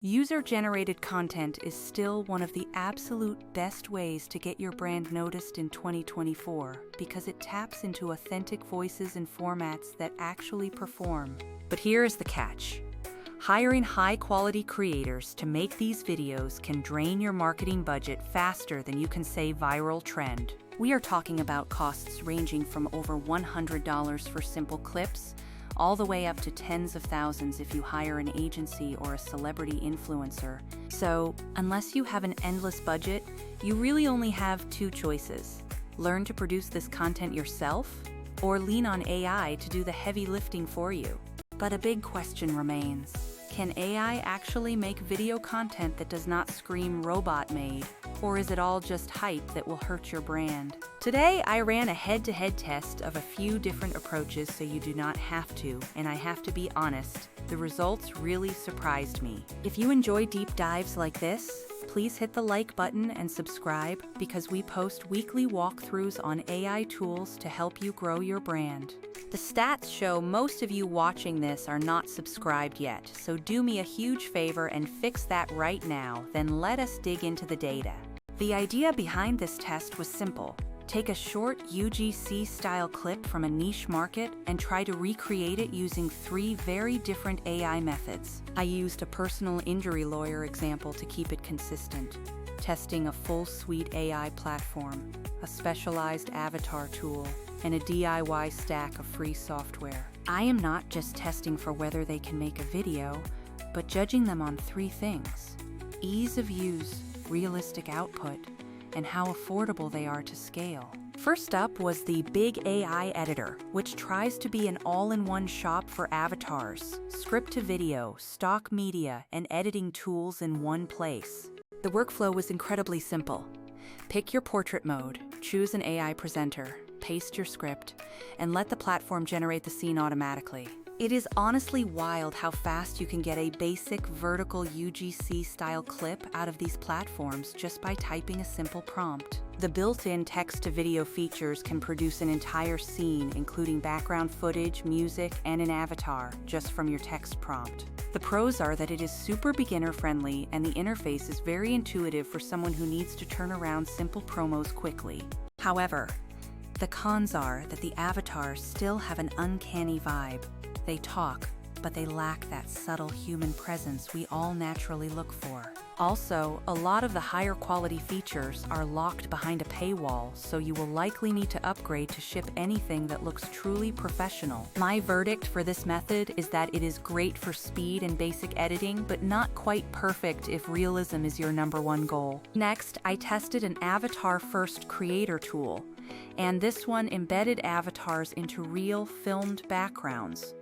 User-generated content is still one of the absolute best ways to get your brand noticed in 2024 because it taps into authentic voices and formats that actually perform. But here is the catch. Hiring high-quality creators to make these videos can drain your marketing budget faster than you can say viral trend. We are talking about costs ranging from over $100 for simple clips all the way up to tens of thousands if you hire an agency or a celebrity influencer. So, unless you have an endless budget, you really only have two choices. Learn to produce this content yourself, or lean on AI to do the heavy lifting for you. But a big question remains. Can AI actually make video content that does not scream robot-made? Or is it all just hype that will hurt your brand? Today, I ran a head-to-head test of a few different approaches so you do not have to, and I have to be honest, the results really surprised me. If you enjoy deep dives like this, please hit the like button and subscribe because we post weekly walkthroughs on AI tools to help you grow your brand. The stats show most of you watching this are not subscribed yet, so do me a huge favor and fix that right now, then let us dig into the data. The idea behind this test was simple. Take a short UGC-style clip from a niche market and try to recreate it using 3 very different AI methods. I used a personal injury lawyer example to keep it consistent, testing a full suite AI platform, a specialized avatar tool, and a DIY stack of free software. I am not just testing for whether they can make a video, but judging them on 3 things: ease of use, realistic output, and how affordable they are to scale. First up was the Big AI Editor, which tries to be an all-in-one shop for avatars, script-to-video, stock media, and editing tools in one place. The workflow was incredibly simple. Pick your portrait mode, choose an AI presenter, paste your script, and let the platform generate the scene automatically. It is honestly wild how fast you can get a basic vertical UGC-style clip out of these platforms just by typing a simple prompt. The built-in text-to-video features can produce an entire scene, including background footage, music, and an avatar, just from your text prompt. The pros are that it is super beginner-friendly and the interface is very intuitive for someone who needs to turn around simple promos quickly. However, the cons are that the avatars still have an uncanny vibe. They talk, but they lack that subtle human presence we all naturally look for. Also, a lot of the higher quality features are locked behind a paywall, so you will likely need to upgrade to ship anything that looks truly professional. My verdict for this method is that it is great for speed and basic editing, but not quite perfect if realism is your #1 goal. Next, I tested an avatar-first creator tool, and this one embedded avatars into real filmed backgrounds,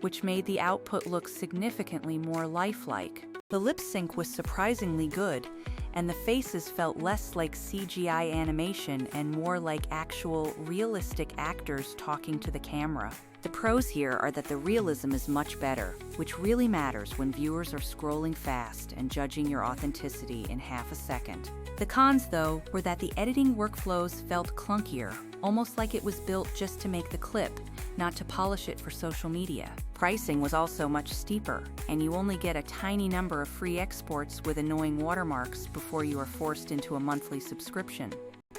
which made the output look significantly more lifelike. The lip sync was surprisingly good, and the faces felt less like CGI animation and more like actual, realistic actors talking to the camera. The pros here are that the realism is much better, which really matters when viewers are scrolling fast and judging your authenticity in half a second. The cons, though, were that the editing workflows felt clunkier, almost like it was built just to make the clip, not to polish it for social media. Pricing was also much steeper, and you only get a tiny number of free exports with annoying watermarks before you are forced into a monthly subscription.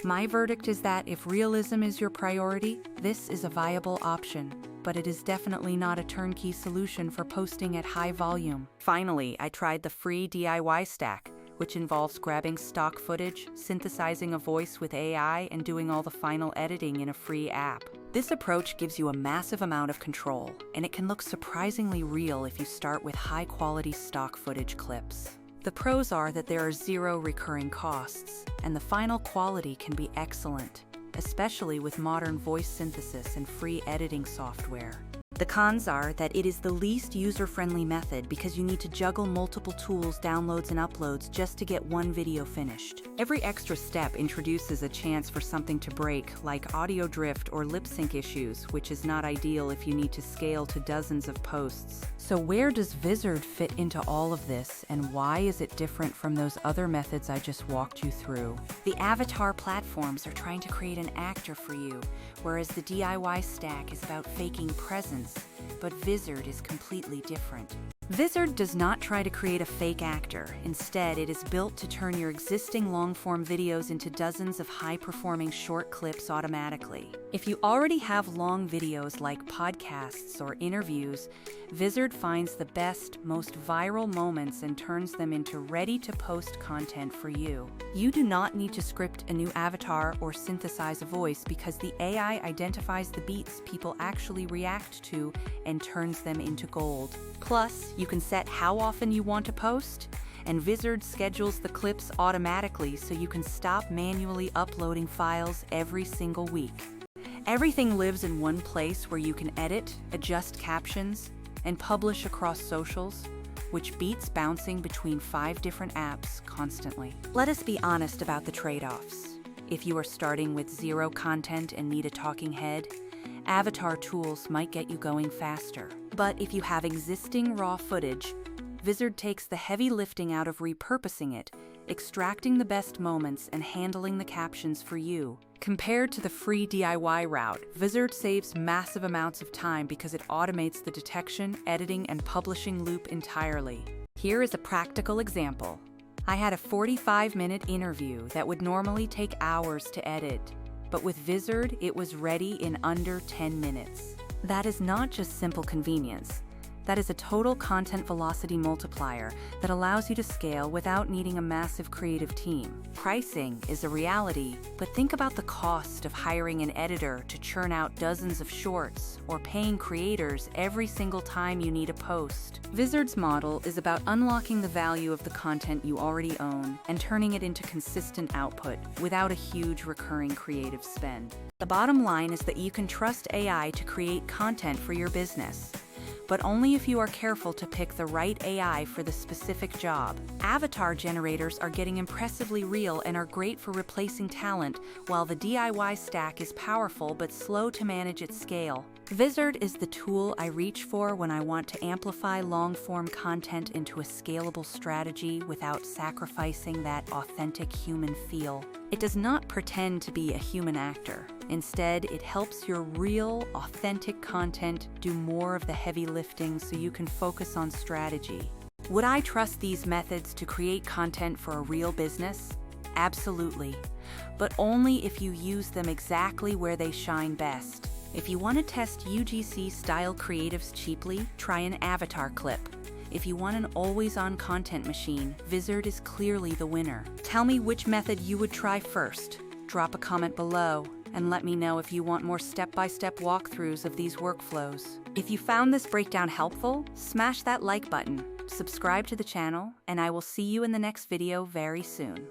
My verdict is that if realism is your priority, this is a viable option, but it is definitely not a turnkey solution for posting at high volume. Finally, I tried the free DIY stack, which involves grabbing stock footage, synthesizing a voice with AI, and doing all the final editing in a free app. This approach gives you a massive amount of control, and it can look surprisingly real if you start with high-quality stock footage clips. The pros are that there are 0 recurring costs, and the final quality can be excellent, especially with modern voice synthesis and free editing software. The cons are that it is the least user-friendly method because you need to juggle multiple tools, downloads, and uploads just to get one video finished. Every extra step introduces a chance for something to break, like audio drift or lip sync issues, which is not ideal if you need to scale to dozens of posts. So where does Vizard fit into all of this, and why is it different from those other methods I just walked you through? The avatar platforms are trying to create an actor for you, whereas the DIY stack is about faking presence, but Vizard is completely different. Vizard does not try to create a fake actor. Instead, it is built to turn your existing long-form videos into dozens of high-performing short clips automatically. If you already have long videos like podcasts or interviews, Vizard finds the best, most viral moments and turns them into ready-to-post content for you. You do not need to script a new avatar or synthesize a voice because the AI identifies the beats people actually react to and turns them into gold. Plus, you can set how often you want to post, and Vizard schedules the clips automatically so you can stop manually uploading files every single week. Everything lives in one place where you can edit, adjust captions, and publish across socials, which beats bouncing between 5 different apps constantly. Let us be honest about the trade-offs. If you are starting with 0 content and need a talking head, avatar tools might get you going faster. But if you have existing raw footage, Vizard takes the heavy lifting out of repurposing it, extracting the best moments and handling the captions for you. Compared to the free DIY route, Vizard saves massive amounts of time because it automates the detection, editing, and publishing loop entirely. Here is a practical example. I had a 45-minute interview that would normally take hours to edit, but with Vizard, it was ready in under 10 minutes. That is not just simple convenience. That is a total content velocity multiplier that allows you to scale without needing a massive creative team. Pricing is a reality, but think about the cost of hiring an editor to churn out dozens of shorts or paying creators every single time you need a post. Vizard's model is about unlocking the value of the content you already own and turning it into consistent output without a huge recurring creative spend. The bottom line is that you can trust AI to create content for your business, but only if you are careful to pick the right AI for the specific job. Avatar generators are getting impressively real and are great for replacing talent, while the DIY stack is powerful but slow to manage at scale. Vizard is the tool I reach for when I want to amplify long-form content into a scalable strategy without sacrificing that authentic human feel. It does not pretend to be a human actor. Instead, it helps your real, authentic content do more of the heavy lifting so you can focus on strategy. Would I trust these methods to create content for a real business? Absolutely, but only if you use them exactly where they shine best. If you want to test UGC-style creatives cheaply, try an avatar clip. If you want an always-on content machine, Vizard is clearly the winner. Tell me which method you would try first. Drop a comment below and let me know if you want more step-by-step walkthroughs of these workflows. If you found this breakdown helpful, smash that like button, subscribe to the channel, and I will see you in the next video very soon.